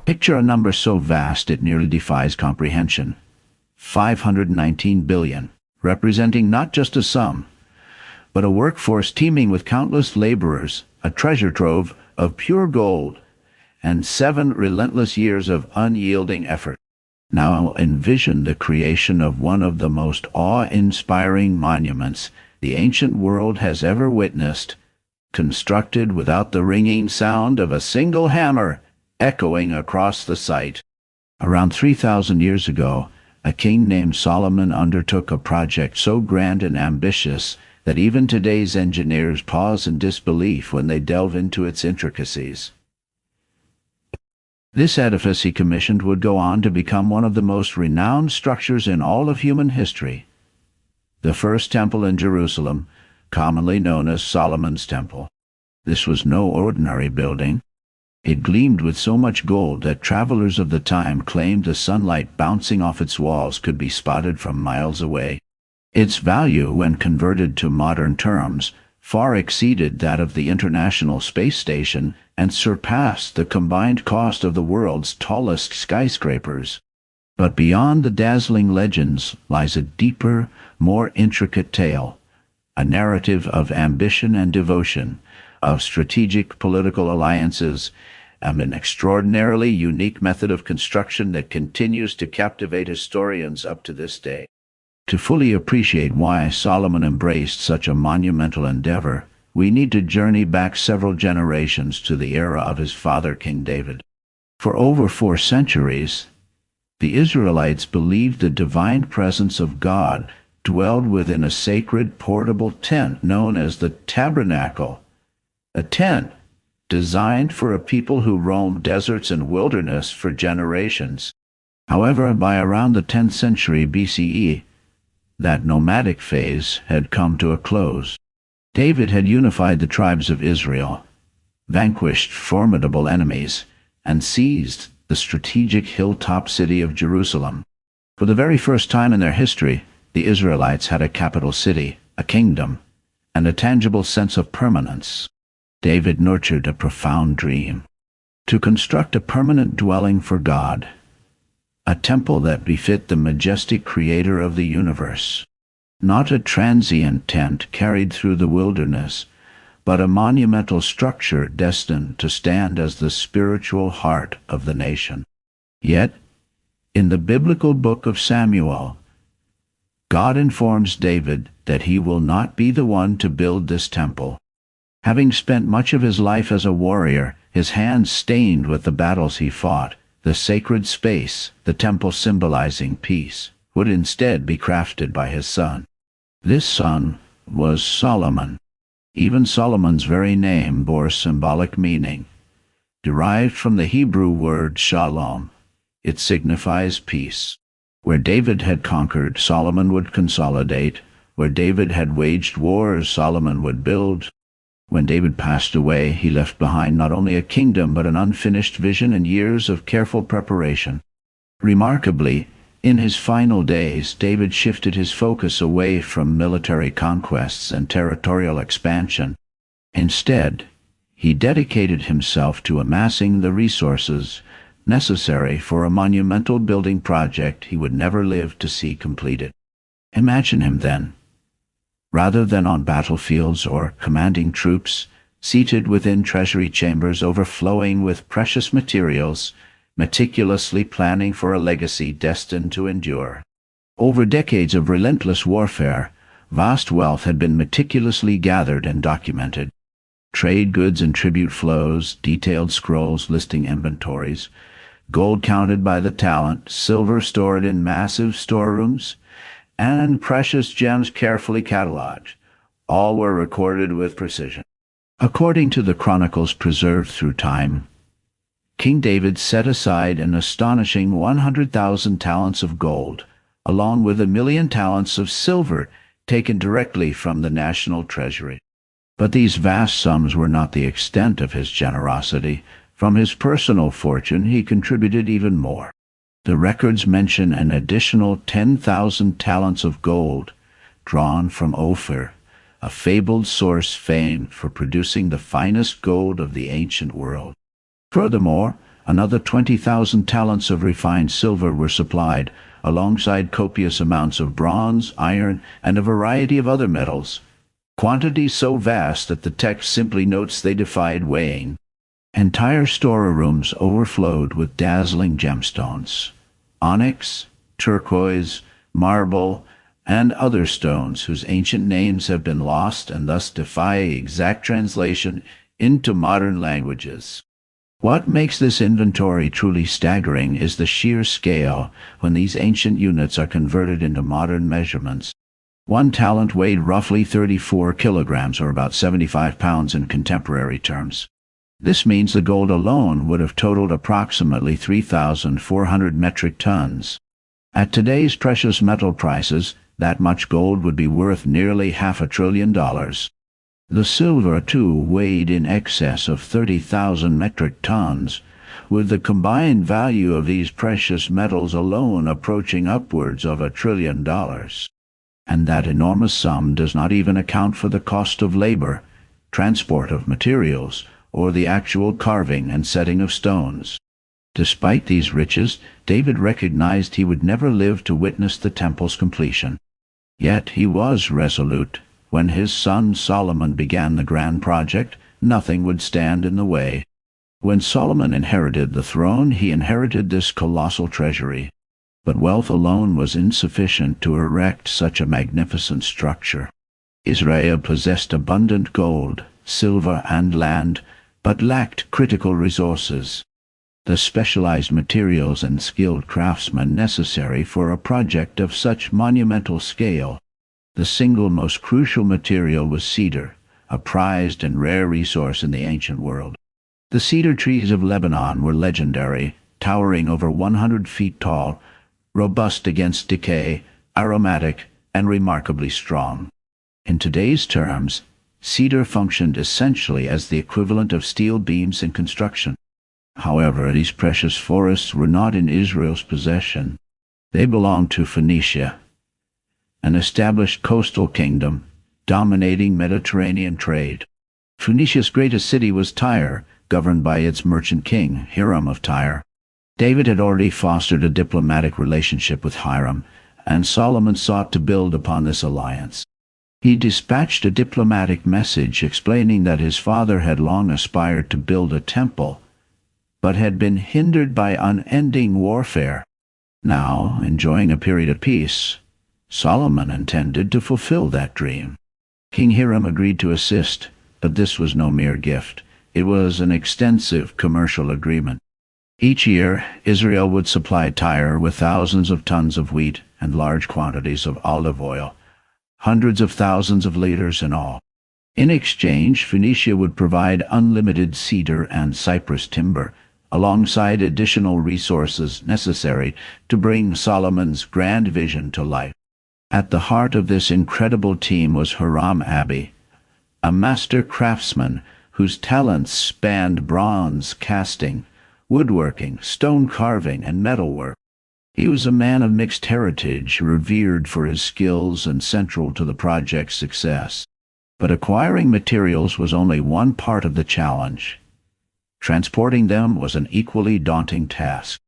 Picture a number so vast it nearly defies comprehension. 519 billion, representing not just a sum, but a workforce teeming with countless laborers, a treasure trove of pure gold, and 7 relentless years of unyielding effort. Now envision the creation of one of the most awe-inspiring monuments the ancient world has ever witnessed, constructed without the ringing sound of a single hammer echoing across the site. Around 3,000 years ago, a king named Solomon undertook a project so grand and ambitious that even today's engineers pause in disbelief when they delve into its intricacies. This edifice he commissioned would go on to become one of the most renowned structures in all of human history. The first temple in Jerusalem, commonly known as Solomon's Temple. This was no ordinary building. It gleamed with so much gold that travelers of the time claimed the sunlight bouncing off its walls could be spotted from miles away. Its value, when converted to modern terms, far exceeded that of the International Space Station and surpassed the combined cost of the world's tallest skyscrapers. But beyond the dazzling legends lies a deeper, more intricate tale, a narrative of ambition and devotion, of strategic political alliances, and an extraordinarily unique method of construction that continues to captivate historians up to this day. To fully appreciate why Solomon embraced such a monumental endeavor, we need to journey back several generations to the era of his father, King David. For over 4 centuries, the Israelites believed the divine presence of God dwelled within a sacred portable tent known as the tabernacle, a tent designed for a people who roamed deserts and wilderness for generations. However, by around the 10th century BCE, that nomadic phase had come to a close. David had unified the tribes of Israel, vanquished formidable enemies, and seized the strategic hilltop city of Jerusalem. For the very first time in their history, the Israelites had a capital city, a kingdom, and a tangible sense of permanence. David nurtured a profound dream: to construct a permanent dwelling for God, a temple that befit the majestic creator of the universe. Not a transient tent carried through the wilderness, but a monumental structure destined to stand as the spiritual heart of the nation. Yet, in the biblical book of Samuel, God informs David that he will not be the one to build this temple. Having spent much of his life as a warrior, his hands stained with the battles he fought, the sacred space, the temple symbolizing peace, would instead be crafted by his son. This son was Solomon. Even Solomon's very name bore symbolic meaning. Derived from the Hebrew word shalom, it signifies peace. Where David had conquered, Solomon would consolidate. Where David had waged wars, Solomon would build. When David passed away, he left behind not only a kingdom but an unfinished vision and years of careful preparation. Remarkably, in his final days, David shifted his focus away from military conquests and territorial expansion. Instead, he dedicated himself to amassing the resources necessary for a monumental building project he would never live to see completed. Imagine him then, rather than on battlefields or commanding troops, seated within treasury chambers overflowing with precious materials, meticulously planning for a legacy destined to endure. Over decades of relentless warfare, vast wealth had been meticulously gathered and documented. Trade goods and tribute flows, detailed scrolls listing inventories, gold counted by the talent, silver stored in massive storerooms, and precious gems carefully catalogued. All were recorded with precision. According to the chronicles preserved through time, King David set aside an astonishing 100,000 talents of gold, along with 1,000,000 talents of silver taken directly from the national treasury. But these vast sums were not the extent of his generosity. From his personal fortune he contributed even more. The records mention an additional 10,000 talents of gold, drawn from Ophir, a fabled source famed for producing the finest gold of the ancient world. Furthermore, Another 20,000 talents of refined silver were supplied, alongside copious amounts of bronze, iron, and a variety of other metals, quantities so vast that the text simply notes they defied weighing. Entire storerooms overflowed with dazzling gemstones, onyx, turquoise, marble, and other stones whose ancient names have been lost and thus defy exact translation into modern languages. What makes this inventory truly staggering is the sheer scale when these ancient units are converted into modern measurements. One talent weighed roughly 34 kilograms, or about 75 pounds in contemporary terms. This means the gold alone would have totaled approximately 3,400 metric tons. At today's precious metal prices, that much gold would be worth nearly $500 billion. The silver, too, weighed in excess of 30,000 metric tons, with the combined value of these precious metals alone approaching upwards of $1 trillion. And that enormous sum does not even account for the cost of labor, transport of materials, or the actual carving and setting of stones. Despite these riches, David recognized he would never live to witness the temple's completion. Yet he was resolute. When his son Solomon began the grand project, nothing would stand in the way. When Solomon inherited the throne, he inherited this colossal treasury. But wealth alone was insufficient to erect such a magnificent structure. Israel possessed abundant gold, silver, and land, but lacked critical resources, the specialized materials and skilled craftsmen necessary for a project of such monumental scale. The single most crucial material was cedar, a prized and rare resource in the ancient world. The cedar trees of Lebanon were legendary, towering over 100 feet tall, robust against decay, aromatic, and remarkably strong. In today's terms, cedar functioned essentially as the equivalent of steel beams in construction. However, these precious forests were not in Israel's possession. They belonged to Phoenicia, an established coastal kingdom dominating Mediterranean trade. Phoenicia's greatest city was Tyre, governed by its merchant king, Hiram of Tyre. David had already fostered a diplomatic relationship with Hiram, and Solomon sought to build upon this alliance. He dispatched a diplomatic message explaining that his father had long aspired to build a temple, but had been hindered by unending warfare. Now, enjoying a period of peace, Solomon intended to fulfill that dream. King Hiram agreed to assist, but this was no mere gift. It was an extensive commercial agreement. Each year, Israel would supply Tyre with thousands of tons of wheat and large quantities of olive oil, hundreds of thousands of liters in all. In exchange, Phoenicia would provide unlimited cedar and cypress timber, alongside additional resources necessary to bring Solomon's grand vision to life. At the heart of this incredible team was Hiram Abi, a master craftsman whose talents spanned bronze casting, woodworking, stone carving, and metalwork. He was a man of mixed heritage, revered for his skills and central to the project's success. But acquiring materials was only one part of the challenge. Transporting them was an equally daunting task.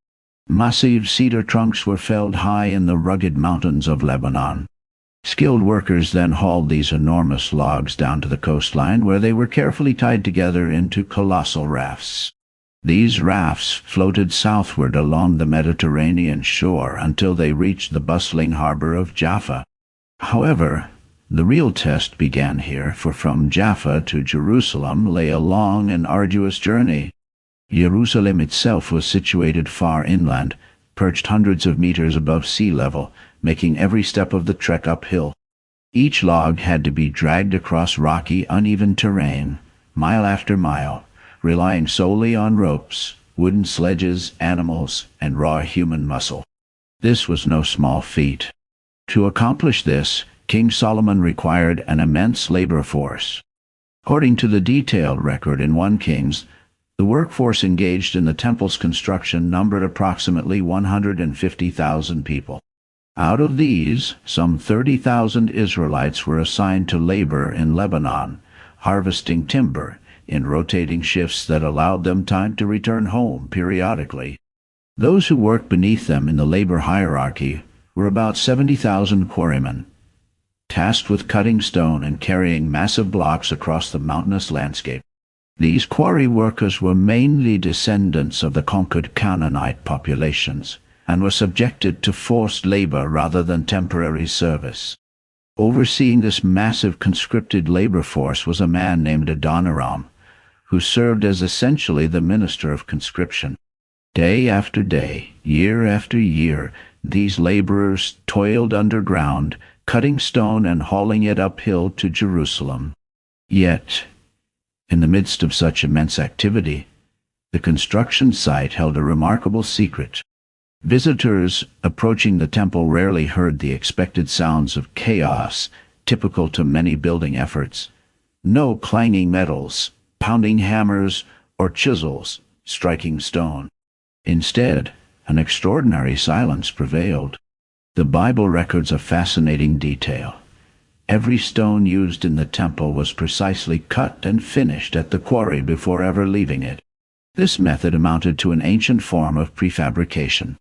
Massive cedar trunks were felled high in the rugged mountains of Lebanon. Skilled workers then hauled these enormous logs down to the coastline, where they were carefully tied together into colossal rafts. These rafts floated southward along the Mediterranean shore until they reached the bustling harbor of Jaffa. However, the real test began here, for from Jaffa to Jerusalem lay a long and arduous journey. Jerusalem itself was situated far inland, perched hundreds of meters above sea level, making every step of the trek uphill. Each log had to be dragged across rocky, uneven terrain, mile after mile, relying solely on ropes, wooden sledges, animals, and raw human muscle. This was no small feat. To accomplish this, King Solomon required an immense labor force. According to the detailed record in 1 Kings, the workforce engaged in the temple's construction numbered approximately 150,000 people. Out of these, some 30,000 Israelites were assigned to labor in Lebanon, harvesting timber, in rotating shifts that allowed them time to return home periodically. Those who worked beneath them in the labor hierarchy were about 70,000 quarrymen, tasked with cutting stone and carrying massive blocks across the mountainous landscape. These quarry workers were mainly descendants of the conquered Canaanite populations, and were subjected to forced labor rather than temporary service. Overseeing this massive conscripted labor force was a man named Adoniram, who served as essentially the minister of conscription. Day after day, year after year, these laborers toiled underground, cutting stone and hauling it uphill to Jerusalem. Yet, in the midst of such immense activity, the construction site held a remarkable secret. Visitors approaching the temple rarely heard the expected sounds of chaos typical to many building efforts. No clanging metals, pounding hammers, or chisels striking stone. Instead, an extraordinary silence prevailed. The Bible records a fascinating detail. Every stone used in the temple was precisely cut and finished at the quarry before ever leaving it. This method amounted to an ancient form of prefabrication.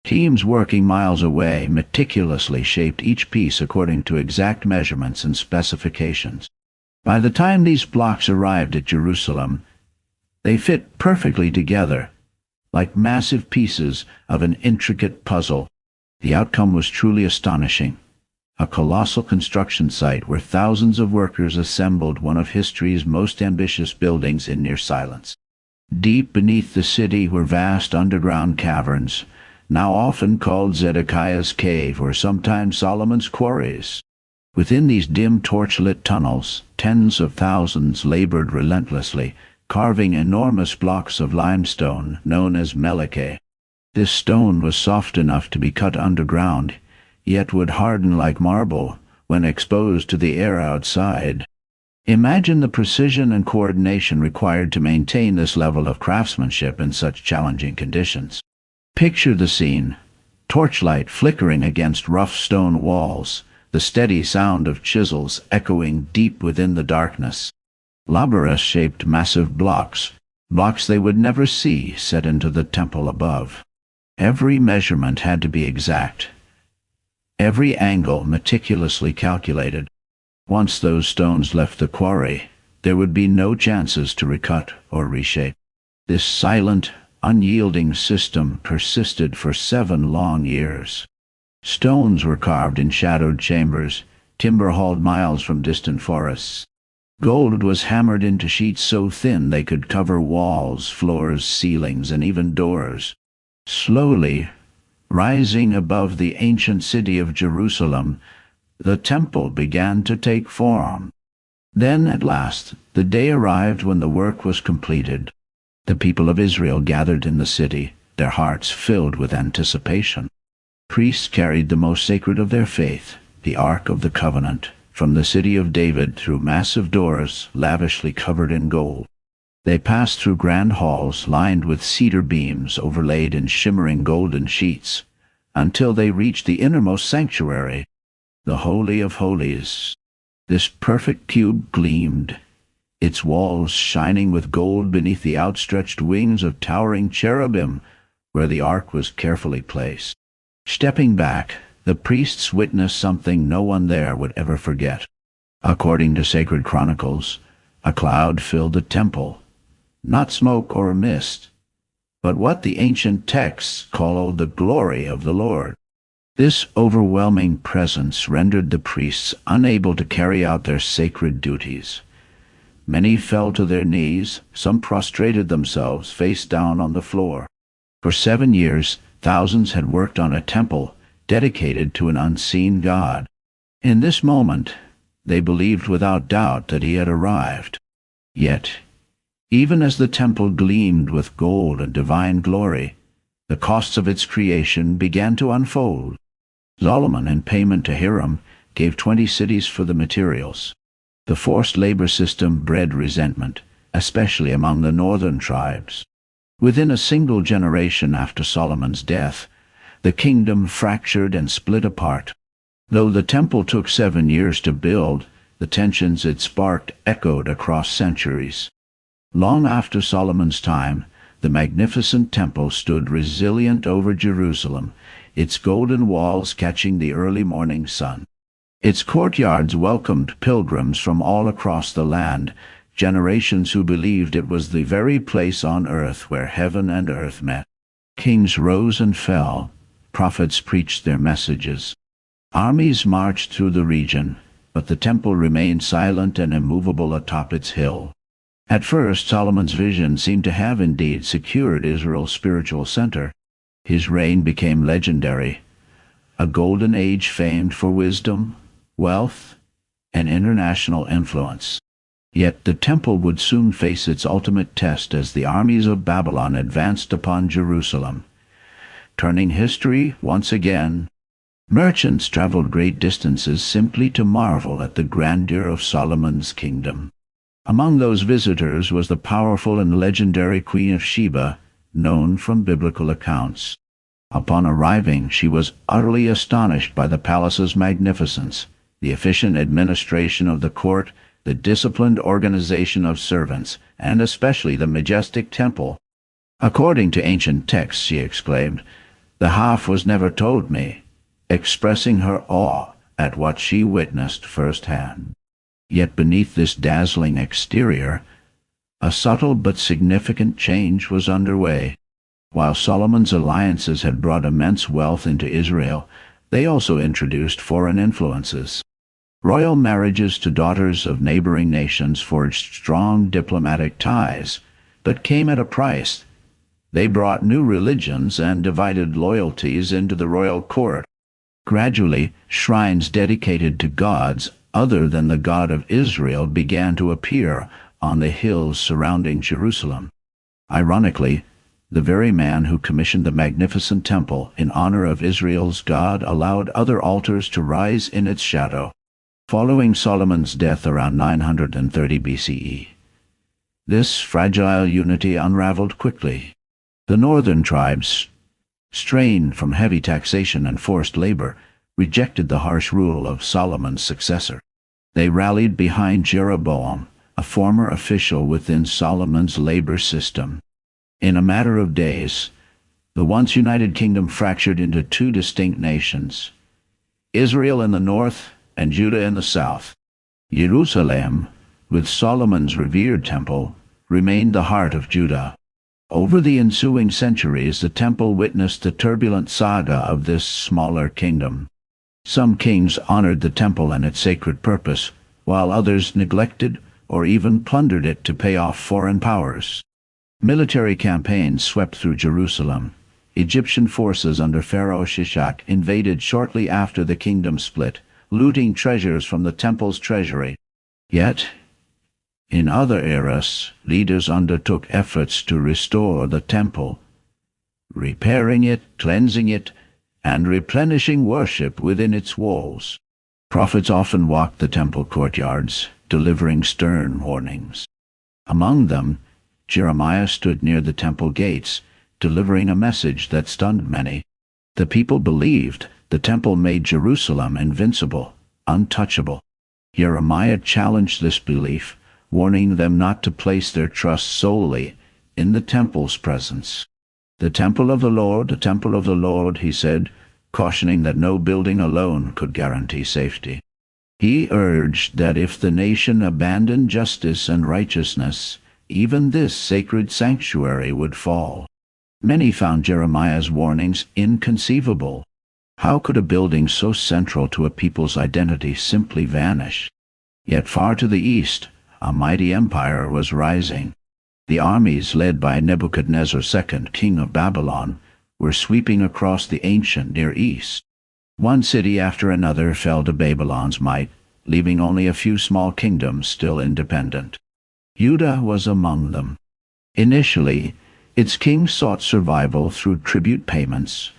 Teams working miles away meticulously shaped each piece according to exact measurements and specifications. By the time these blocks arrived at Jerusalem, they fit perfectly together, like massive pieces of an intricate puzzle. The outcome was truly astonishing. A colossal construction site where thousands of workers assembled one of history's most ambitious buildings in near silence. Deep beneath the city were vast underground caverns, now often called Zedekiah's Cave or sometimes Solomon's Quarries. Within these dim torch-lit tunnels, tens of thousands labored relentlessly, carving enormous blocks of limestone known as meleke. This stone was soft enough to be cut underground, yet would harden like marble when exposed to the air outside. Imagine the precision and coordination required to maintain this level of craftsmanship in such challenging conditions. Picture the scene: torchlight flickering against rough stone walls, the steady sound of chisels echoing deep within the darkness. Laborious-shaped massive blocks they would never see set into the temple above. Every measurement had to be exact, every angle meticulously calculated. Once those stones left the quarry, there would be no chances to recut or reshape. This silent, unyielding system persisted for 7 long years. Stones were carved in shadowed chambers, timber hauled miles from distant forests. Gold was hammered into sheets so thin they could cover walls, floors, ceilings, and even doors. Slowly, rising above the ancient city of Jerusalem, the temple began to take form. Then, at last, the day arrived when the work was completed. The people of Israel gathered in the city, their hearts filled with anticipation. Priests carried the most sacred of their faith, the Ark of the Covenant, from the city of David through massive doors lavishly covered in gold. They passed through grand halls lined with cedar beams overlaid in shimmering golden sheets, until they reached the innermost sanctuary, the Holy of Holies. This perfect cube gleamed, its walls shining with gold beneath the outstretched wings of towering cherubim where the ark was carefully placed. Stepping back, the priests witnessed something no one there would ever forget. According to sacred chronicles, a cloud filled the temple, not smoke or mist, but what the ancient texts call the glory of the Lord. This overwhelming presence rendered the priests unable to carry out their sacred duties. Many fell to their knees, some prostrated themselves face down on the floor. For 7 years, thousands had worked on a temple dedicated to an unseen God. In this moment, they believed without doubt that he had arrived. Yet, even as the temple gleamed with gold and divine glory, the costs of its creation began to unfold. Solomon, in payment to Hiram, gave 20 cities for the materials. The forced labor system bred resentment, especially among the northern tribes. Within a single generation after Solomon's death, the kingdom fractured and split apart. Though the temple took 7 years to build, the tensions it sparked echoed across centuries. Long after Solomon's time, the magnificent temple stood resilient over Jerusalem, its golden walls catching the early morning sun. Its courtyards welcomed pilgrims from all across the land, generations who believed it was the very place on earth where heaven and earth met. Kings rose and fell, prophets preached their messages. Armies marched through the region, but the temple remained silent and immovable atop its hill. At first, Solomon's vision seemed to have indeed secured Israel's spiritual center. His reign became legendary, a golden age famed for wisdom, wealth, and international influence. Yet the temple would soon face its ultimate test as the armies of Babylon advanced upon Jerusalem, turning history once again. Merchants traveled great distances simply to marvel at the grandeur of Solomon's kingdom. Among those visitors was the powerful and legendary Queen of Sheba, known from biblical accounts. Upon arriving, she was utterly astonished by the palace's magnificence, the efficient administration of the court, the disciplined organization of servants, and especially the majestic temple. "According to ancient texts," she exclaimed, "the half was never told me," expressing her awe at what she witnessed firsthand. Yet beneath this dazzling exterior, a subtle but significant change was underway. While Solomon's alliances had brought immense wealth into Israel, they also introduced foreign influences. Royal marriages to daughters of neighboring nations forged strong diplomatic ties, but came at a price. They brought new religions and divided loyalties into the royal court. Gradually, shrines dedicated to gods other than the God of Israel began to appear on the hills surrounding Jerusalem. Ironically, the very man who commissioned the magnificent temple in honor of Israel's God allowed other altars to rise in its shadow. Following Solomon's death around 930 BCE, this fragile unity unraveled quickly. The northern tribes, strained from heavy taxation and forced labor, rejected the harsh rule of Solomon's successor. They rallied behind Jeroboam, a former official within Solomon's labor system. In a matter of days, the once united kingdom fractured into two distinct nations, Israel in the north and Judah in the south. Jerusalem, with Solomon's revered temple, remained the heart of Judah. Over the ensuing centuries, the temple witnessed the turbulent saga of this smaller kingdom. Some kings honored the temple and its sacred purpose, while others neglected or even plundered it to pay off foreign powers. Military campaigns swept through Jerusalem. Egyptian forces under Pharaoh Shishak invaded shortly after the kingdom split, looting treasures from the temple's treasury. Yet, in other eras, leaders undertook efforts to restore the temple, repairing it, cleansing it, and replenishing worship within its walls. Prophets often walked the temple courtyards, delivering stern warnings. Among them, Jeremiah stood near the temple gates, delivering a message that stunned many. The people believed the temple made Jerusalem invincible, untouchable. Jeremiah challenged this belief, warning them not to place their trust solely in the temple's presence. "The temple of the Lord," he said, cautioning that no building alone could guarantee safety. He urged that if the nation abandoned justice and righteousness, even this sacred sanctuary would fall. Many found Jeremiah's warnings inconceivable. How could a building so central to a people's identity simply vanish? Yet far to the east, a mighty empire was rising. The armies led by Nebuchadnezzar II, king of Babylon, were sweeping across the ancient Near East. One city after another fell to Babylon's might, leaving only a few small kingdoms still independent. Judah was among them. Initially, its king sought survival through tribute payments,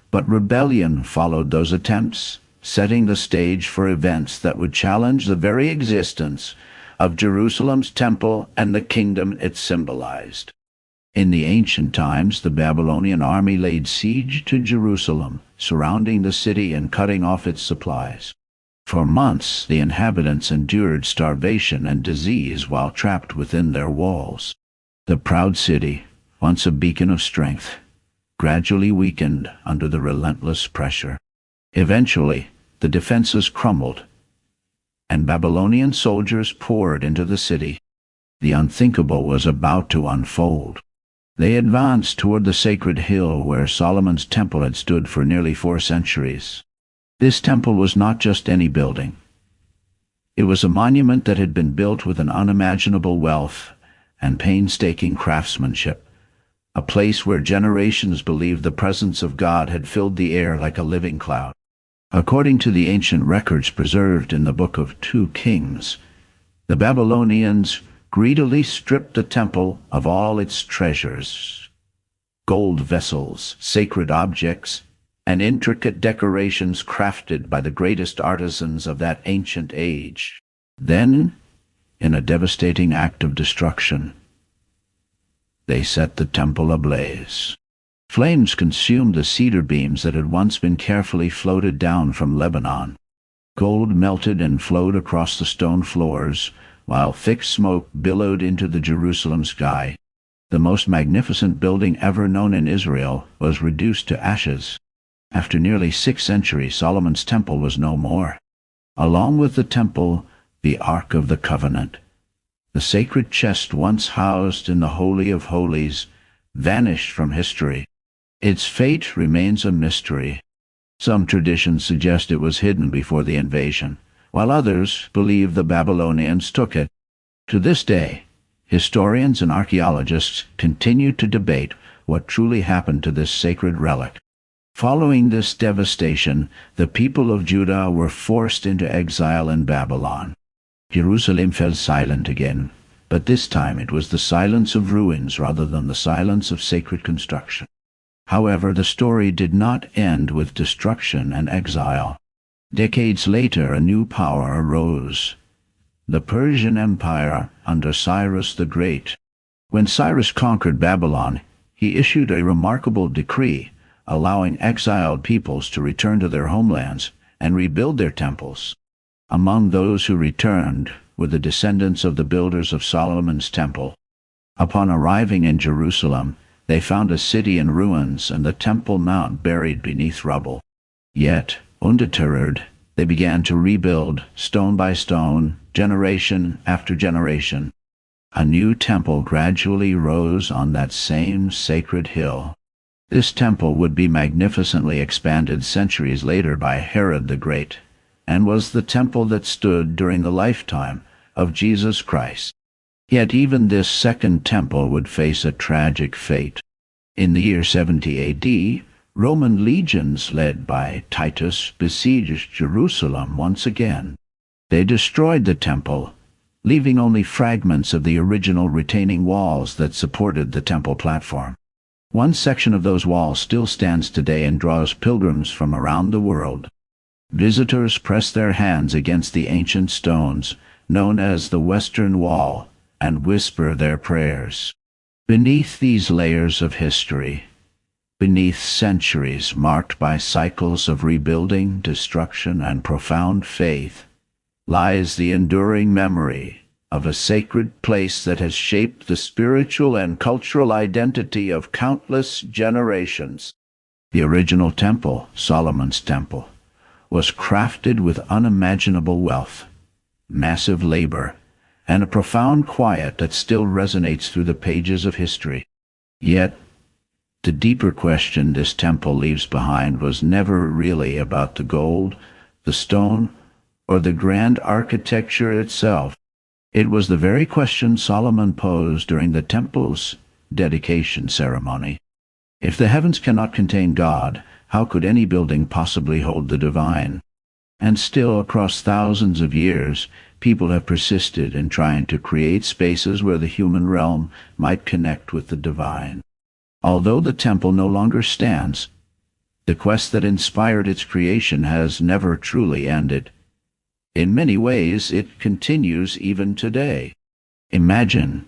but rebellion followed those attempts, setting the stage for events that would challenge the very existence of Jerusalem's temple and the kingdom it symbolized. In the ancient times, the Babylonian army laid siege to Jerusalem, surrounding the city and cutting off its supplies. For months, the inhabitants endured starvation and disease while trapped within their walls. The proud city, once a beacon of strength, gradually weakened under the relentless pressure. Eventually, the defenses crumbled, and Babylonian soldiers poured into the city. The unthinkable was about to unfold. They advanced toward the sacred hill where Solomon's temple had stood for nearly 4 centuries. This temple was not just any building. It was a monument that had been built with an unimaginable wealth and painstaking craftsmanship, a place where generations believed the presence of God had filled the air like a living cloud. According to the ancient records preserved in the Book of 2 Kings, the Babylonians greedily stripped the temple of all its treasures, gold vessels, sacred objects, and intricate decorations crafted by the greatest artisans of that ancient age. Then, in a devastating act of destruction, they set the temple ablaze. Flames consumed the cedar beams that had once been carefully floated down from Lebanon. Gold melted and flowed across the stone floors, while thick smoke billowed into the Jerusalem sky. The most magnificent building ever known in Israel was reduced to ashes. After nearly 6 centuries, Solomon's temple was no more. Along with the temple, the Ark of the Covenant, the sacred chest once housed in the Holy of Holies, vanished from history. Its fate remains a mystery. Some traditions suggest it was hidden before the invasion, while others believe the Babylonians took it. To this day, historians and archaeologists continue to debate what truly happened to this sacred relic. Following this devastation, the people of Judah were forced into exile in Babylon. Jerusalem fell silent again, but this time it was the silence of ruins rather than the silence of sacred construction. However, the story did not end with destruction and exile. Decades later, a new power arose: the Persian Empire under Cyrus the Great. When Cyrus conquered Babylon, he issued a remarkable decree allowing exiled peoples to return to their homelands and rebuild their temples. Among those who returned were the descendants of the builders of Solomon's temple. Upon arriving in Jerusalem, they found a city in ruins and the Temple Mount buried beneath rubble. Yet, undeterred, they began to rebuild, stone by stone, generation after generation. A new temple gradually rose on that same sacred hill. This temple would be magnificently expanded centuries later by Herod the Great, and was the temple that stood during the lifetime of Jesus Christ. Yet even this second temple would face a tragic fate. In the year 70 A.D., Roman legions led by Titus besieged Jerusalem once again. They destroyed the temple, leaving only fragments of the original retaining walls that supported the temple platform. One section of those walls still stands today and draws pilgrims from around the world. Visitors press their hands against the ancient stones, known as the Western Wall, and whisper their prayers. Beneath these layers of history, beneath centuries marked by cycles of rebuilding, destruction, and profound faith, lies the enduring memory of a sacred place that has shaped the spiritual and cultural identity of countless generations. The original temple, Solomon's temple, was crafted with unimaginable wealth, massive labor, and a profound quiet that still resonates through the pages of history. Yet, the deeper question this temple leaves behind was never really about the gold, the stone, or the grand architecture itself. It was the very question Solomon posed during the temple's dedication ceremony. If the heavens cannot contain God, how could any building possibly hold the divine? And still, across thousands of years, people have persisted in trying to create spaces where the human realm might connect with the divine. Although the temple no longer stands, the quest that inspired its creation has never truly ended. In many ways, it continues even today. Imagine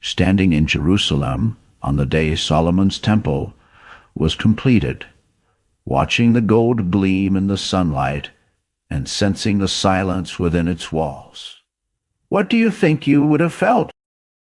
standing in Jerusalem on the day Solomon's temple was completed, watching the gold gleam in the sunlight and sensing the silence within its walls. What do you think you would have felt?